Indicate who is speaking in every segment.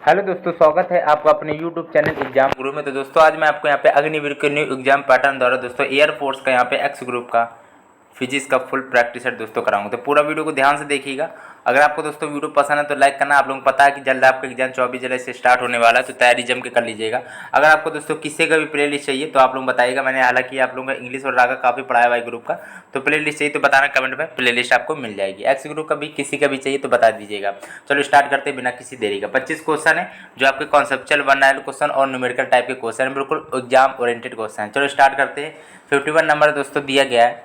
Speaker 1: Hello दोस्तों, स्वागत है आपका अपने यूट्यूब चैनल एग्जाम गुरु में। तो दोस्तों आज मैं आपको यहाँ पे अग्निवीर के न्यू एग्जाम पैटर्न द्वारा दोस्तों एयरफोर्स का यहाँ पे एक्स ग्रुप का फिजिक्स का फुल प्रैक्टिस सेट दोस्तों कराऊंगा। तो पूरा वीडियो को ध्यान से देखिएगा। अगर आपको दोस्तों वीडियो पसंद है तो लाइक करना। आप लोगों को पता है कि जल्द आपका एग्जाम 24 जुलाई से स्टार्ट होने वाला है, तो तैयारी जम के कर लीजिएगा। अगर आपको दोस्तों किसी का भी प्ले लिस्ट चाहिए तो आप लोग बताइएगा। मैंने हालांकि आप लोगों का इंग्लिश और रागा काफ़ी पढ़ाया हुआ है ग्रुप का, तो प्ले लिस्ट चाहिए तो बताना कमेंट में, प्ले लिस्ट आपको मिल जाएगी। एक्स ग्रुप का भी किसी का भी चाहिए तो बता दीजिएगा। चलो स्टार्ट करते हैं बिना किसी देरी का। 25 क्वेश्चन है जो आपके कॉन्सेप्चुअल वर्नाइल क्वेश्चन और न्यूमेरिकल टाइप के क्वेश्चन है, बिल्कुल एग्जाम ओरिएंटेड क्वेश्चन है। चलो स्टार्ट करते हैं। 51 नंबर दोस्तों दिया गया है,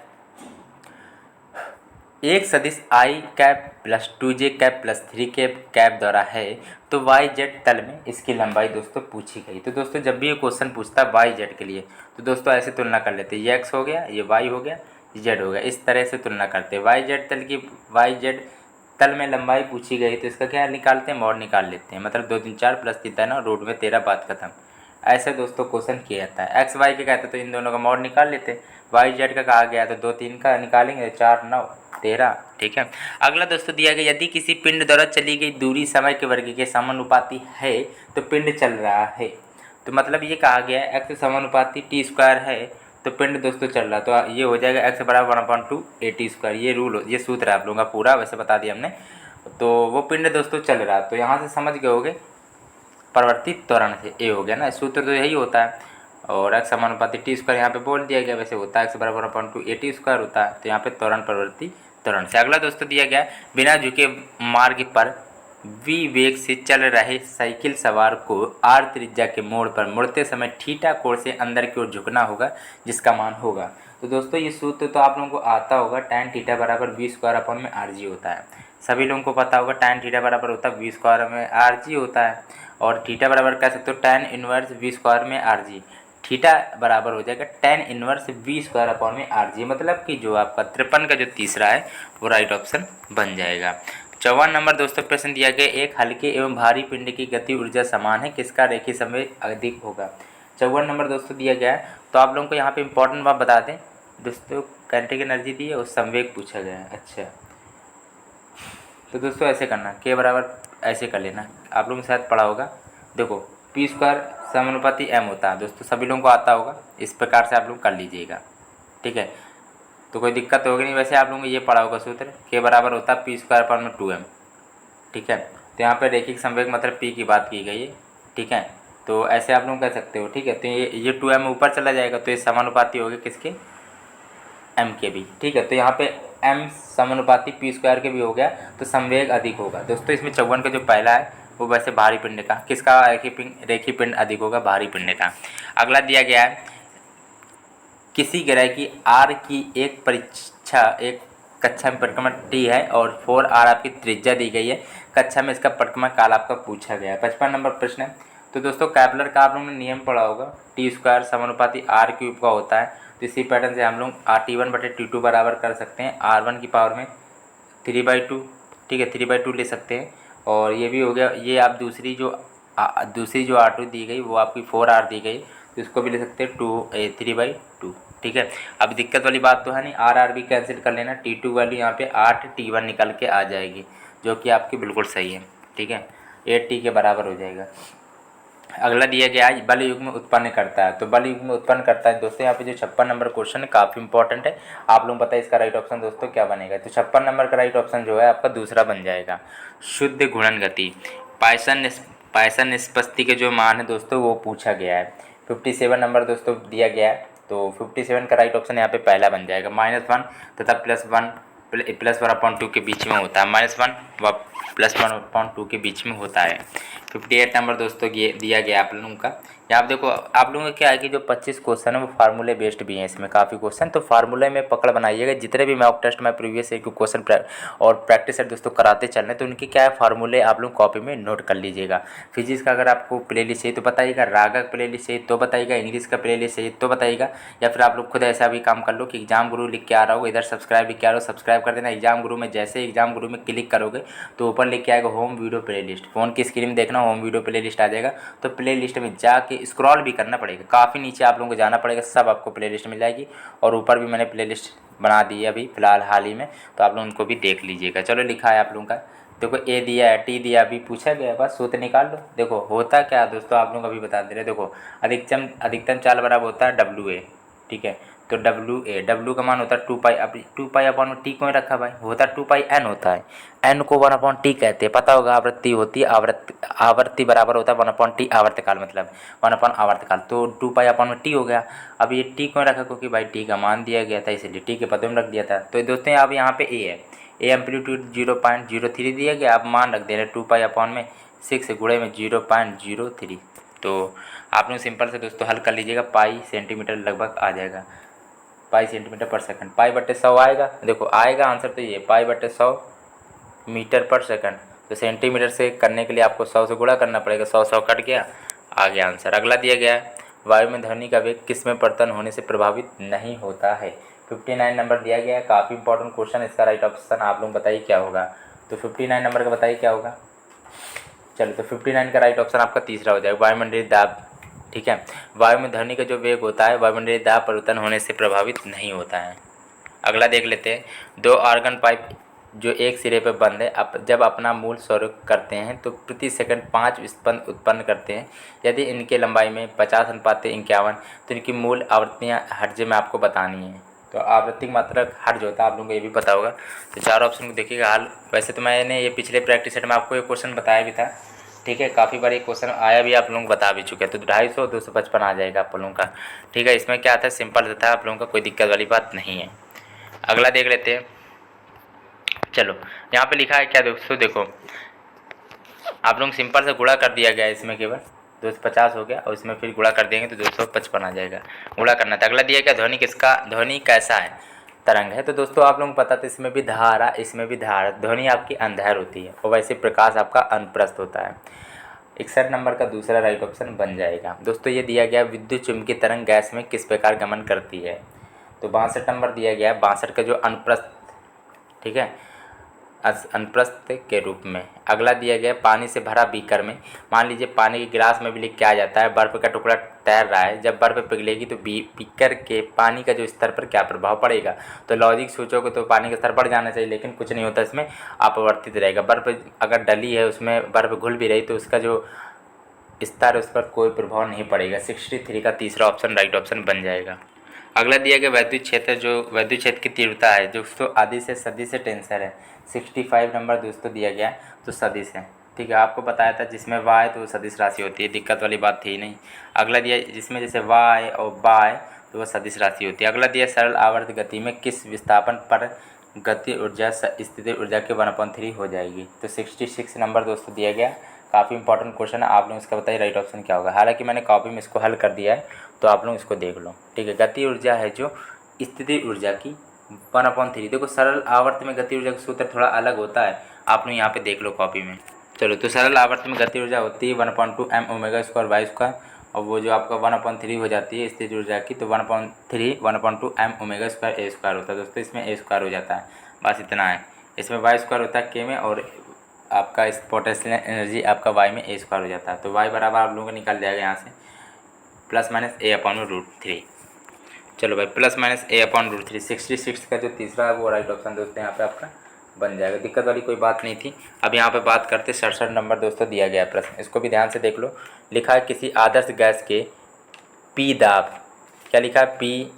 Speaker 1: एक सदिश I cap plus 2j cap plus 3 cap द्वारा है तो वाई जेड तल में इसकी लंबाई दोस्तों पूछी गई। तो दोस्तों जब भी ये क्वेश्चन पूछता है वाई जेड के लिए तो दोस्तों ऐसे तुलना कर लेते हैं, ये एक्स हो गया, ये वाई हो गया, जेड हो गया, इस तरह से तुलना करते हैं। वाई जेड तल में लंबाई पूछी गई तो इसका क्या निकालते हैं, मॉड निकाल लेते हैं। मतलब 2 3 4 प्लस 3 ना, रूट में 13, बात खत्म। ऐसे दोस्तों क्वेश्चन किया जाता है। एक्स वाई के कहते तो इन दोनों का मॉड निकाल लेते हैं। वाई जेड का कहा गया तो 2 3 का निकालेंगे, 4 9 13। ठीक है। अगला दोस्तों दिया गया, यदि किसी पिंड द्वारा चली गई दूरी समय के वर्ग के समानुपाती है तो पिंड चल रहा है। तो मतलब ये कहा गया है एक्स समानुपाती टी स्क्वायर है तो पिंड दोस्तों चल रहा है। तो ये हो जाएगा एक्स बराबर 1/2 ए टी स्क्वायर। ये रूल, ये सूत्र है आप लोगों का पूरा, वैसे बता दिया हमने। तो वो पिंड दोस्तों चल रहा है, तो यहाँ से समझ गए होगे परिवर्तित त्वरण से ए हो गया ना, सूत्र तो यही होता है। और एक्स समानुपाती टी स्क्वायर यहाँ पे बोल दिया गया, वैसे होता है एक्स बराबर 1/2 ए टी स्क्वायर होता है। तो यहाँ पे त्वरण परिवर्तित त्वरण से। अगला दोस्तों दिया गया, बिना झुके मार्ग पर v वेग से चल रहे साइकिल सवार को r त्रिज्या के मोड़ पर मुड़ते समय थीटा कोण से अंदर की ओर झुकना होगा जिसका मान होगा। तो दोस्तों ये सूत्र तो आप लोगों को आता होगा, tan थीटा बराबर v स्क्वायर अपॉन में rg होता है। सभी लोगों को पता होगा tan थीटा बराबर होता है v स्क्वायर में rg होता है, और थीटा बराबर कह सकते हो tan इनवर्स v स्क्वायर में rg। थीटा बराबर हो जाएगा tan inverse v square upon में rg। मतलब कि जो आपका 53 का जो तीसरा है वो राइट ऑप्शन बन जाएगा। 54 नंबर दोस्तों प्रश्न दिया गया, एक हल्के एवं भारी पिंड की गति ऊर्जा समान है, किसका रेखीय संवेग अधिक होगा। 54 नंबर दोस्तों दिया गया है। तो आप लोगों को यहाँ पे इंपॉर्टेंट बात बता दें दोस्तों, काइनेटिक एनर्जी दी है और संवेग पूछा गया है। अच्छा, तो दोस्तों ऐसे करना, के बराबर ऐसे कर लेना, आप लोगों ने शायद पढ़ा होगा। देखो पी स्क्वायर समानुपाती एम होता है दोस्तों, सभी लोगों को आता होगा, इस प्रकार से आप लोग कर लीजिएगा। ठीक है, तो कोई दिक्कत होगी नहीं। वैसे आप लोगों को ये पढ़ा होगा सूत्र, के बराबर होता है पी स्क्वायर अपॉन में 2m। ठीक है, तो यहाँ पे रैखिक संवेग मतलब पी की बात की गई है। ठीक है, तो ऐसे आप लोग कह सकते हो। ठीक है, तो ये 2m ऊपर चला जाएगा तो ये समानुपाती होगी किसके, m के भी। ठीक है, तो यहाँ पे m समानुपाती पी स्क्वायर के भी हो गया तो संवेग अधिक होगा दोस्तों। इसमें 54 का जो पहला है वो वैसे भारी पिंड का, किसका रेखी पिंड अधिक होगा, भारी पिंड का। अगला दिया गया है, किसी ग्रह की आर की एक परीक्षा एक कक्षा में परिक्रमा टी है और 4r आपकी त्रिज्या दी गई है, कक्षा में इसका परिक्रमा काल आपका पूछा गया है। 55 नंबर प्रश्न है। तो दोस्तों कैपलर का आप लोगों ने नियम पढ़ा होगा, टी स्क्वायर समानुपाती आर क्यूब का होता है। तो इसी पैटर्न से हम लोग T1/T2 बराबर कर सकते हैं R1 की पावर में 3/2। ठीक है, 3/2 ले सकते हैं। और ये भी हो गया, ये आप दूसरी जो R2 दी गई वो आपकी 4r दी गई, तो इसको भी ले सकते हैं 3/2। ठीक है, अब दिक्कत वाली बात तो है नहीं, R भी कैंसिल कर लेना, T2 वाली यहाँ पे 8T1 निकल के आ जाएगी, जो कि आपकी बिल्कुल सही है। ठीक है, 8T के बराबर हो जाएगा। अगला दिया गया है, बल युग्म उत्पन्न करता है। तो बल युग्म उत्पन्न करता है दोस्तों, यहाँ पे जो 56 नंबर क्वेश्चन है काफ़ी इंपॉर्टेंट है। आप लोग बताइए इसका राइट ऑप्शन दोस्तों क्या बनेगा। तो 56 नंबर का राइट ऑप्शन जो है आपका दूसरा बन जाएगा, शुद्ध घूर्णन गति। पाइसन निष्पत्ति के जो मान है दोस्तों वो पूछा गया है। 57 नंबर दोस्तों दिया गया है, तो 57 का राइट ऑप्शन यहाँ पे पहला बन जाएगा। -1 तथा +1/2 के बीच में होता है, -1 व +1/2 के बीच में होता है। 58 नंबर दोस्तों ये दिया गया आप लोगों का। यहाँ आप देखो, आप लोगों का क्या है कि जो 25 क्वेश्चन है वो फार्मूले बेस्ड भी हैं, इसमें काफ़ी क्वेश्चन, तो फार्मूले में पकड़ बनाइएगा। जितने भी मॉक टेस्ट में प्रीवियस ईयर के क्वेश्चन और प्रैक्टिस सेट दोस्तों कराते चल रहे हैं, तो उनकी क्या है फार्मूले आप लोग कॉपी में नोट कर लीजिएगा। फिजिक्स का अगर आपको प्ले लिस्ट चाहिए तो बताइएगा, रागा का प्ले लिस्ट चाहिए तो बताइएगा, इंग्लिश का प्ले लिस्ट चाहिए तो बताइएगा, या फिर आप लोग खुद ऐसा भी काम कर लो कि एग्जाम गुरु लिख के आ रहा हो, इधर सब्सक्राइब लिख के आ रहा हो, सब्सक्राइब कर देना। एग्जाम गुरु में जैसे एग्जाम गुरु में क्लिक करोगे तो ऊपर लिख के आएगा home video play list, phone की स्क्रीन में देखना होम वीडियो प्ले लिस्ट आ जाएगा। तो प्ले लिस्ट में जाके स्क्रॉल भी करना पड़ेगा, काफ़ी नीचे आप लोगों को जाना पड़ेगा, सब आपको प्ले लिस्ट मिल जाएगी। और ऊपर भी मैंने प्ले लिस्ट बना दी है अभी फ़िलहाल हाल ही में, तो आप लोग उनको भी देख लीजिएगा। चलो लिखा है आप लोगों का देखो ए दिया है, टी दिया, अभी पूछा गया, बस सूत्र निकाल लो। देखो होता क्या है दोस्तों, आप लोग अभी बता दे रहे, देखो अधिकतम चाल बराबर होता है डब्ल्यू ए, ठीक है। तो डब्ल्यू का मान होता है 2 पाई, अब 2 पाई अपॉन में टी क्यों रखा भाई, होता है 2 पाई एन होता है, एन को 1 अपॉन टी कहते हैं, पता होगा आवृत्ति होती है, आवर्ती बराबर होता है 1 अपॉन टी, आवर्तकाल मतलब 1 अपॉन आवर्तकाल, तो 2 पाई अपॉन में टी हो गया। अब ये टी क्यों रखा, क्योंकि भाई टी का मान दिया गया था, इसलिए टी के पदों में रख दिया था। तो दोस्तों अब यहाँ पे ए है, ए एम्पलीट्यूड 0.03 दिया गया, आप मान रख दे रहे 2 पाई अपॉन में 6 गुणे में 0.03। तो आप लोग सिंपल से दोस्तों हल कर लीजिएगा, पाई सेंटीमीटर लगभग आ जाएगा, पाई सेंटीमीटर पर सेकंड, पाई बटे 100 आएगा। देखो आएगा आंसर तो ये पाई बटे 100 मीटर पर सेकंड। तो सेंटीमीटर से करने के लिए आपको 100 से गुणा करना पड़ेगा, 100 कट गया, आ गया आंसर। अगला दिया गया है, वायु में ध्वनि का वेग किस में परिवर्तन होने से प्रभावित नहीं होता है। 59 नंबर दिया गया है, काफ़ी इंपॉर्टेंट क्वेश्चन। इसका राइट ऑप्शन आप लोग बताइए क्या होगा। तो 59 नंबर का बताइए क्या होगा। चलो तो 59 का राइट ऑप्शन आपका तीसरा हो जाएगा, वायुमंडलीय दाब, ठीक है। वायु में ध्वनि का जो वेग होता है वायुमंडलीय दाब परिवर्तन होने से प्रभावित नहीं होता है। अगला देख लेते हैं, 2 आर्गन पाइप जो एक सिरे पर बंद है जब अपना मूल स्वरूप करते हैं तो प्रति सेकंड 5 स्पंद उत्पन्न करते हैं। यदि इनके लंबाई में 50/51 तो इनकी मूल आवृत्तियाँ हर्ज में आपको बतानी है। तो आवृत्ति की मात्रा हर्ज होता है, आप लोगों को ये भी पता होगा। तो 4 ऑप्शन को देखिएगा हाल। वैसे तो मैंने ये पिछले प्रैक्टिस सेट में आपको ये क्वेश्चन बताया भी था, ठीक है, काफ़ी बार ये क्वेश्चन आया भी, आप लोग बता भी चुके हैं। तो 250 255 आ जाएगा आप लोगों का, ठीक है। इसमें क्या था, सिंपल था, आप लोगों का कोई दिक्कत वाली बात नहीं है। अगला देख लेते हैं। चलो यहाँ पे लिखा है क्या दोस्तों, देखो आप लोग सिंपल से गुणा कर दिया गया है, इसमें केवल 250 हो गया और इसमें फिर गुणा कर देंगे तो 255 आ जाएगा, गुणा करना था। अगला दिया क्या, ध्वनि कैसा है, तरंग है। तो दोस्तों आप लोगों को पता था इसमें भी धारा, इसमें भी धारा, ध्वनि आपकी अंधेर होती है और वैसे प्रकाश आपका अनुप्रस्थ होता है। 61 नंबर का दूसरा राइट ऑप्शन बन जाएगा। दोस्तों ये दिया गया विद्युत चुम्बकीय तरंग गैस में किस प्रकार गमन करती है। तो 62 नंबर दिया गया है, 62 का जो अनुप्रस्थ, ठीक है, अनुप्रस्थ के रूप में। अगला दिया गया पानी से भरा बीकर में, मान लीजिए पानी के गिलास में भी लिख के आ जाता है बर्फ़ का टुकड़ा तैर रहा है, जब बर्फ़ पिघलेगी तो बीकर के पानी का जो स्तर पर क्या प्रभाव पड़ेगा। तो लॉजिक सोचोगे तो पानी का स्तर बढ़ जाना चाहिए, लेकिन कुछ नहीं होता, इसमें अपवर्तित रहेगा। बर्फ़ अगर डली है, उसमें बर्फ़ घुल भी रही तो उसका जो स्तर उस पर कोई प्रभाव नहीं पड़ेगा। 63 का तीसरा ऑप्शन राइट ऑप्शन बन जाएगा। अगला दिया गया विद्युत क्षेत्र, जो विद्युत क्षेत्र की तीव्रता है जो दोस्तों आदि से सदिश से टेंसर है। 65 नंबर दोस्तों दिया गया है, तो सदिश है, ठीक है। आपको बताया था जिसमें वाय तो सदिश राशि होती है, दिक्कत वाली बात थी नहीं। अगला दिया जिसमें जैसे वाय और बाय तो वह सदिश राशि होती है। अगला दिया सरल आवर्त गति में किस विस्थापन पर गति ऊर्जा स्थिति ऊर्जा के 1/3 हो जाएगी। तो 66 नंबर दोस्तों दिया गया, काफ़ी इंपॉर्टेंट क्वेश्चन है, आप लोग इसका बताइए राइट ऑप्शन क्या होगा। हालांकि मैंने कॉपी में इसको हल कर दिया है, तो आप लोग इसको देख लो, ठीक है। गति ऊर्जा है जो स्थिति ऊर्जा की 1/3। देखो सरल आवर्त में गति ऊर्जा का सूत्र थोड़ा अलग होता है, आप लोग यहाँ पे देख लो कॉपी में। चलो तो सरल आवर्त में गति ऊर्जा होती है 1/2 m² वाई स्क्वायर, और वो जो आपका 1/3 हो जाती है स्थिति ऊर्जा की, तो 1/3 1/2 m² ए स्क्वायर होता है दोस्तों, इसमें ए स्क्वायर हो जाता है, बस इतना है। इसमें वाई स्क्वायर होता है के में, और आपका इस पोटेंशियल एनर्जी आपका वाई में ए स्क्वायर हो जाता है। तो वाई बराबर आप लोगों को निकाल जाएगा यहाँ से +-a/√3। चलो भाई +-a/√3। 66 का जो तीसरा है वो राइट ऑप्शन दोस्तों यहाँ पे आपका बन जाएगा, दिक्कत वाली कोई बात नहीं थी। अब यहाँ पे बात करते 67 नंबर दोस्तों दिया गया है प्रश्न, इसको भी ध्यान से देख लो। लिखा है किसी आदर्श गैस के पी दाब, क्या लिखा है, पी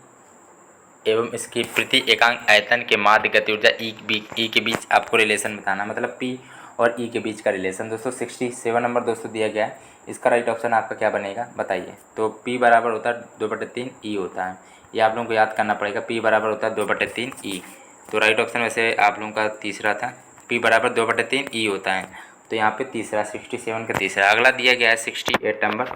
Speaker 1: एवं इसकी प्रति एकांक आयतन के माध्य गति ऊर्जा ई के बीच आपको रिलेशन बताना, मतलब पी और ई के बीच का रिलेशन। दोस्तों 67 नंबर दोस्तों दिया गया है, इसका राइट ऑप्शन आपका क्या बनेगा बताइए। तो पी बराबर होता है 2/3 ई होता है, ये आप लोगों को याद करना पड़ेगा, पी बराबर होता है 2/3 ई। तो राइट ऑप्शन वैसे आप लोगों का तीसरा था, पी बराबर 2/3 ई होता है, तो यहाँ पे तीसरा 67 का तीसरा। अगला दिया गया है 68 नंबर,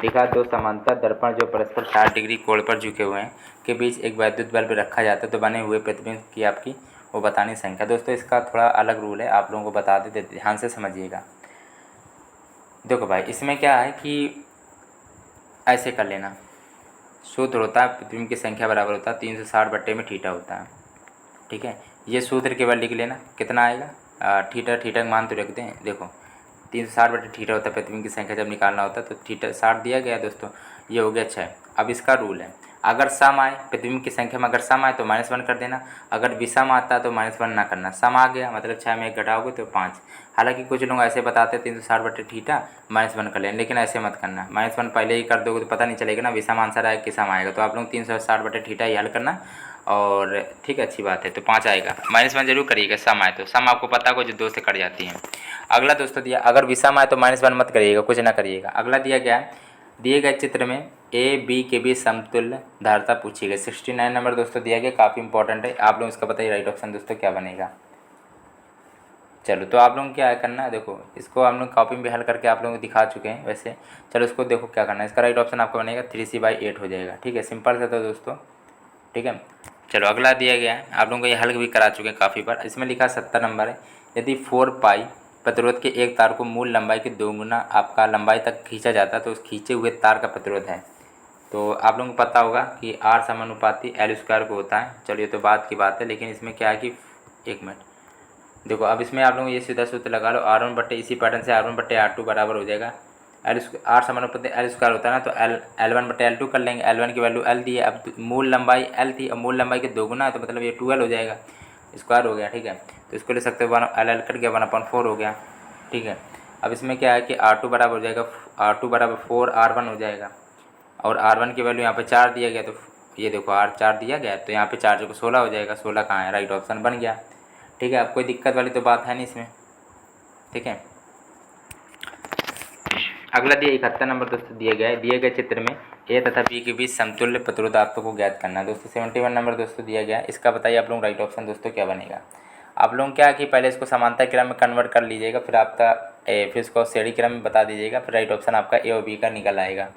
Speaker 1: लिखा 2 समांतर दर्पण जो परस्पर 60 डिग्री कोण पर झुके हुए हैं के बीच एक वैद्युत बल्ब रखा जाता है, तो बने हुए प्रतिबिंब की आपकी वो बतानी संख्या। दोस्तों इसका थोड़ा अलग रूल है, आप लोगों को बता देते, ध्यान से समझिएगा। देखो भाई इसमें क्या है कि ऐसे कर लेना, सूत्र होता है प्रतिबिंब की संख्या बराबर होता है 360/में होता है, ठीक है। ये सूत्र केवल लिख लेना, कितना आएगा, थीटा का मान तो रख दें, देखो 360/थीटा होता है प्रतिबिंब की संख्या जब निकालना होता है, तो थीटा 60 दिया गया दोस्तों, ये हो गया 6। अब इसका रूल है, अगर सम आए प्रतिबिंब की संख्या में, अगर सम आए तो -1 कर देना, अगर विषम आता है तो -1 ना करना। सम आ गया मतलब 6 में 1 घटाओगे तो 5, हालांकि कुछ लोग ऐसे बताते हैं 360/θ -1 कर लें, लेकिन ऐसे मत करना। -1 पहले ही कर दोगे तो पता नहीं चलेगा ना विषम आंसर आएगा कि सम आएगा। तो आप लोग 360/θ ही हल करना और ठीक है, अच्छी बात है। तो 5 आएगा। -1 जरूर करिएगा सम आए तो। सम आपको पता होगा जो 2 से कट जाती है। अगला दोस्तों दिया, अगर विषम आए तो -1 मत करिएगा, कुछ ना करिएगा। अगला दिया गया है, दिए गए चित्र में ए बी के बीच समतुल्य धारता पूछी गई। 69 नंबर दोस्तों दिया गया, काफ़ी इंपॉर्टेंट है। आप लोग इसका बताइए राइट ऑप्शन दोस्तों क्या बनेगा। चलो तो आप लोगों को क्या है करना है, देखो इसको हम लोग कॉपी में भी हल करके आप लोगों को दिखा चुके हैं वैसे। चलो इसको देखो क्या करना है। इसका राइट ऑप्शन आपका बनेगा 3c/8 हो जाएगा। ठीक है, सिंपल सा था दोस्तों। ठीक है, चलो अगला दिया गया है, आप लोगों को ये हल भी करा चुके हैं काफ़ी बार। इसमें लिखा 70 नंबर है, यदि 4π प्रतिरोध के एक तार को मूल लंबाई के दोगुना आपका लंबाई तक खींचा जाता है तो उस खींचे हुए तार का प्रतिरोध है। तो आप लोगों को पता होगा कि R समानुपाती L² को होता है। चलिए तो बात की बात है, लेकिन इसमें क्या है कि 1 मिनट देखो, अब इसमें आप लोग ये सीधा सूत्र लगा लो। R1 बटे इसी पैटर्न से R1 बटे R2 बराबर हो जाएगा R समानुपाती L² होता है ना, तो L1 बटे L2 कर लेंगे। L1 की वैल्यू L दी है, अब मूल लंबाई L थी, अब मूल लंबाई के दोगुना है तो मतलब ये 2L हो जाएगा, स्क्वायर हो गया। ठीक है, तो इसको ले सकते हो L कट गया 1/4 हो गया। ठीक है, अब इसमें क्या है कि R2 बराबर हो जाएगा, R2 बराबर 4 R1 हो जाएगा, और R1 की वैल्यू यहाँ पे 4 दिया गया, तो ये देखो R4 दिया गया, तो यहाँ पे 4 को 16 हो जाएगा। 16 कहाँ है, राइट ऑप्शन बन गया। ठीक है, अब कोई दिक्कत वाली तो बात है नहीं इसमें। ठीक है, अगला दिया 71 नंबर दोस्तों दिया गया है, दिए गए चित्र में ए तथा बी के बीच समतुल्य प्रतिरोध आपको को ज्ञात करना है। दोस्तों 71 नंबर दोस्तों दिया गया है, इसका बताइए आप लोग राइट ऑप्शन दोस्तों क्या बनेगा। आप लोग क्या कि पहले इसको समांतर क्रम में कन्वर्ट कर लीजिएगा, फिर आपका फिर इसको श्रेणी क्रम में बता दीजिएगा, फिर राइट ऑप्शन आपका ए और बी का निकल आएगा।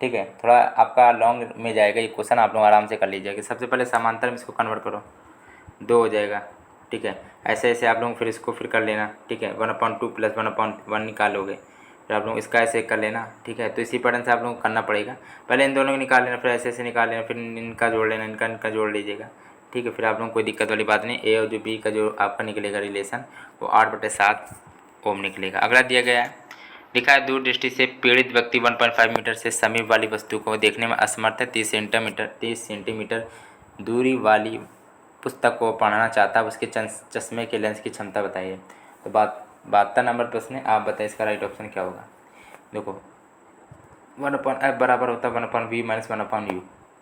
Speaker 1: ठीक है, थोड़ा आपका लॉन्ग में जाएगा ये क्वेश्चन, आप लोग आराम से कर लीजिएगा। सबसे पहले समांतर में इसको कन्वर्ट करो, 2 हो जाएगा। ठीक है, ऐसे ऐसे आप लोग फिर इसको फिर कर लेना। ठीक है, 1/2 + 1/1 निकालोगे, फिर आप लोग इसका ऐसे कर लेना। ठीक है, तो इसी पैटर्न से आप लोगों को करना पड़ेगा। पहले इन दोनों को निकाल लेना, फिर ऐसे ऐसे निकाल लेना, फिर इनका जोड़ लेना, इनका जोड़ लीजिएगा। ठीक है, फिर आप लोगों को कोई दिक्कत वाली बात नहीं। ए और जो बी का जो आपका निकलेगा रिलेशन वो 8/7 ओम निकलेगा। अगला दिया गया है, लिखा है दूर दृष्टि से पीड़ित व्यक्ति 1.5 मीटर से समीप वाली वस्तु को देखने में असमर्थ है। 30 सेंटीमीटर दूरी वाली पुस्तक को पढ़ना चाहता है, उसके चश्मे के लेंस की क्षमता बताइए। तो 72 नंबर प्रश्न है, आप बताइए इसका राइट ऑप्शन क्या होगा। देखो 1/f बराबर होता है 1/v - 1/u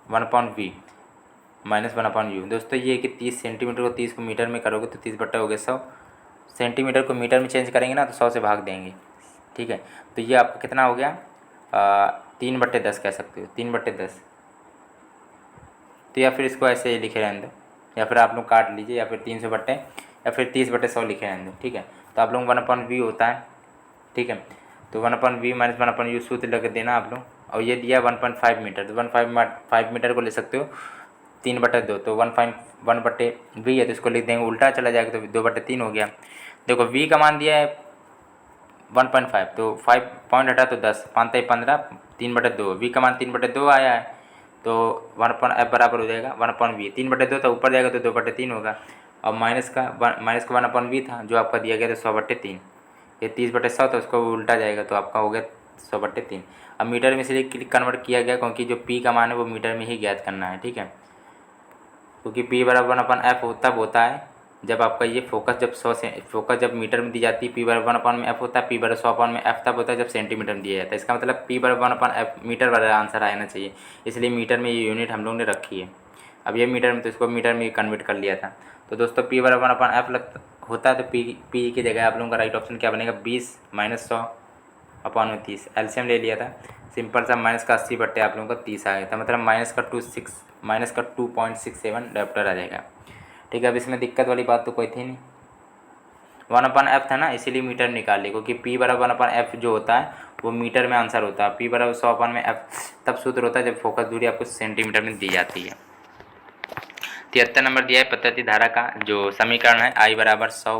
Speaker 1: 1/v - 1/u। दोस्तों ये कि 30 सेंटीमीटर को 30 को मीटर में करोगे तो 30 बट्टा हो गया 100। सेंटीमीटर को मीटर में चेंज करेंगे ना तो 100 से भाग देंगे। ठीक है, तो ये आपका कितना हो गया 3/10 कह सकते हो, 3/10। तो या फिर इसको ऐसे ही लिखे रहने दो, या फिर आप लोग काट लीजिए, या फिर 300 बट्टे या फिर 30/100 लिखे रहने दो। ठीक है, तो आप लोग 1/v होता है। ठीक है, तो 1/v - 1/u सूत्र लग देना आप लोग। और ये दिया 1.5 मीटर, तो 1.5 मीटर को ले सकते हो 3/2, तो 1/v है तो इसको लिख देंगे, उल्टा चला जाएगा तो 2/3 हो गया। देखो v का मान दिया है 1.5, तो 5 पॉइंट हटा तो 10, 5 × 15, 3/2। v का मान 3/2 आया है, तो 1/f बराबर हो जाएगा 1/v। 3/2 था, ऊपर जाएगा तो 2/3 होगा। और माइनस का 1/v था जो आपका दिया गया था 100/3। ये 30/100 था, उसको उल्टा जाएगा तो आपका हो गया 100/3। अब मीटर में इसलिए कन्वर्ट किया गया क्योंकि जो p का मान है वो मीटर में ही ज्ञात करना है। ठीक है, क्योंकि p बराबर 1/f तब होता है जब आपका ये फोकस जब 100 से फोकस जब मीटर में दी जाती है, p बराबर 1/f होता है, p बराबर 100/f तब होता है जब सेंटीमीटर में दिया जाता है। इसका मतलब p बराबर 1/f मीटर वाला आंसर आना चाहिए, इसलिए मीटर में ये यूनिट हम लोग ने रखी है। अब ये मीटर में, तो इसको मीटर में कन्वर्ट कर लिया था। तो दोस्तों p बराबर 1/f होता है, तो p की जगह आप लोगों का राइट ऑप्शन क्या बनेगा 20 - 100/30। एलसीएम ले लिया था, सिंपल सा माइनस का 80 बट्टे आप लोगों का 30 आ गया था, मतलब -2.67 डायप्टर आ जाएगा। ठीक है, अब इसमें दिक्कत वाली बात तो कोई थी नहीं, 1/f था ना, इसीलिए मीटर निकाल ली, क्योंकि p बराबर 1/f जो होता है वो मीटर में आंसर होता है। p बराबर 100/f तब सूत्र होता है जब फोकस दूरी आपको सेंटीमीटर में दी जाती है। 73 नंबर दिया है, पद्धति धारा का जो समीकरण है I बराबर 100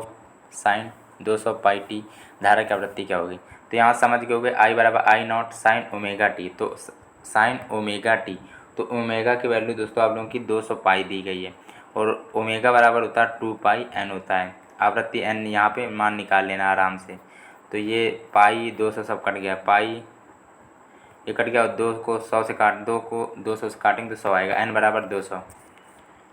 Speaker 1: sin 200πt धारा की आवृत्ति क्या होगी। तो यहाँ समझ गए होगे I बराबर I0 sin ω t, तो sin ω t, तो ओमेगा की वैल्यू दोस्तों आप लोगों की 200π दी गई है, और ओमेगा बराबर होता है 2πn होता है। आवृत्ति n यहाँ पे मान निकाल लेना आराम से। तो ये पाई 200 सब कट गया, पाई ये कट गया, और 2 को 100 से काट 2 को 200 से काटेंगे तो 100 आएगा। n बराबर 200,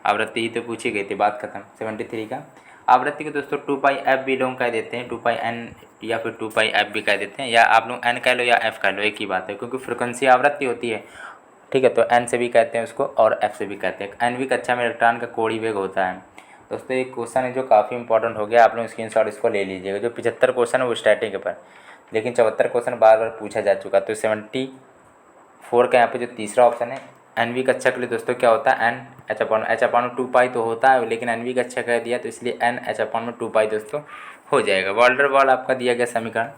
Speaker 1: आवृत्ति ही तो पूछी गई थी, बात खत्म। 73 का आवृत्ति को दोस्तों 2πf भी लोग कह देते हैं, 2πn या फिर 2πf भी कह देते हैं, या आप लोग n कह लो या f कह लो, एक ही बात है, क्योंकि फ्रिक्वेंसी आवृत्ति होती है, ठीक है। तो n से भी कहते हैं उसको और f से भी कहते हैं। nवीं कक्षा में इलेक्ट्रॉन का कोणीय वेग होता है। दोस्तों एक क्वेश्चन है जो काफ़ी इंपॉर्टेंट हो गया, आप लोग स्क्रीनशॉट इसको ले लीजिएगा। जो 75 क्वेश्चन है वो स्टैटिक के पर, लेकिन 74 क्वेश्चन बार बार पूछा जा चुका। तो 74 का यहाँ पे जो तीसरा ऑप्शन है, nवीं कक्षा के लिए दोस्तों क्या होता है, n h/2π तो होता है, लेकिन nवीं कक्षा कह दिया तो इसलिए n h/2π दोस्तों हो जाएगा। वॉल्डर वॉल आपका दिया गया समीकरण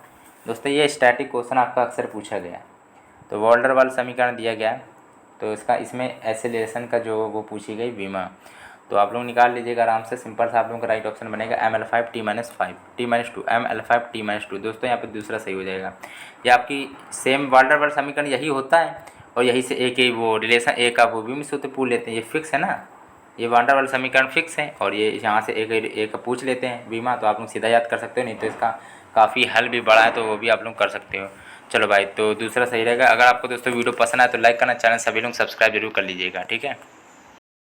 Speaker 1: दोस्तों, ये स्टैटिक क्वेश्चन आपका अक्सर पूछा गया। तो वॉल्डर वॉल समीकरण दिया गया, तो इसका इसमें एक्सेलरेशन का जो वो पूछी गई विमा, तो आप लोग निकाल लीजिएगा आराम से। सिंपल सा आप लोगों का राइट ऑप्शन बनेगा ml5 t-5 ml5 t-2। दोस्तों यहाँ पे दूसरा सही हो जाएगा। ये आपकी सेम वॉल्डर वॉल समीकरण यही होता है, और यही से एक ही वो रिलेशन एक आप वो भी सूत्र पूछ लेते हैं, ये फिक्स है ना, ये वॉल्डर वॉल समीकरण फिक्स है, और ये यहाँ से एक पूछ लेते हैं बीमा, तो आप लोग सीधा याद कर सकते हो। नहीं तो इसका काफ़ी हल भी बड़ा है, तो वो भी आप लोग कर सकते हो। चलो भाई, तो दूसरा सही रहेगा। अगर आपको दोस्तों वीडियो पसंद आए तो लाइक करना, चैनल सभी लोग सब्सक्राइब जरूर कर लीजिएगा, ठीक है।